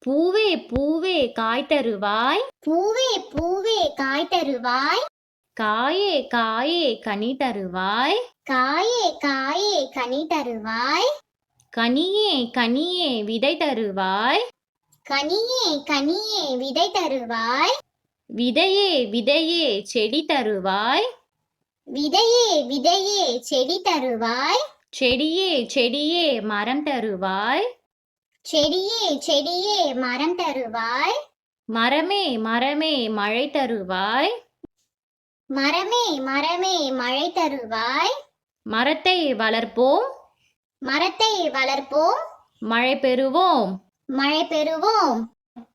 பூவே பூவே காய் தருவாய். பூவே பூவே காய் தருவாய். காயே காயே கனி தருவாய். காயே காயே கனி தருவாய். கனியே கனியே விதை தருவாய். கனியே கனியே விதை தருவாய். விதையே விதையே செடி தருவாய். விதையே விதையே செடி தருவாய். செடியே செடியே மரம் தருவாய். செடியே செடியே மரம் தருவாய். மரமே மரமே மழை தருவாய். மரமே மரமே மழை தருவாய். மரத்தை வளர்ப்போம். மரத்தை வளர்ப்போம். மழை பெறுவோம். மழை பெறுவோம்.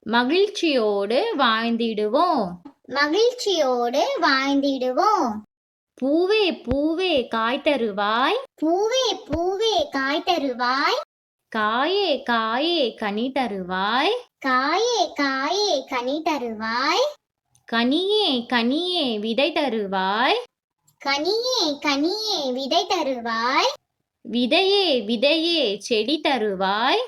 மகிழ்ச்சியோடு வாழ்ந்திடுவோம். மகிழ்ச்சியோடு வாழ்ந்திடுவோம். பூவே பூவே காய் தருவாய். பூவே பூவே காய் தருவாய். காயே காயே கனி தருவாய். காயே காயே கனி தருவாய். கனியே கனியே விதை தருவாய். கனியே கனியே விதை தருவாய். விதையே விதையே செடி தருவாய்.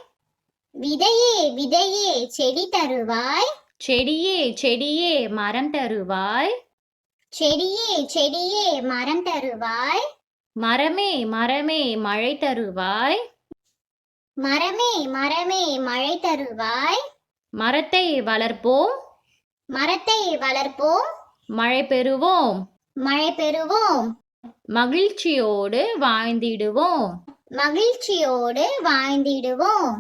விதையே விதையே செடி தருவாய். செடியே செடியே மரம் தருவாய். செடியே செடியே மரம் தருவாய். மரமே மரமே மழை தருவாய். மரமே மரமே மழை தருவாய். மரத்தை வளர்ப்போம். மரத்தை வளர்ப்போம். மழை பெறுவோம். மழை பெறுவோம். மகிழ்ச்சியோடு வாழ்ந்திடுவோம். மகிழ்ச்சியோடு வாழ்ந்திடுவோம்.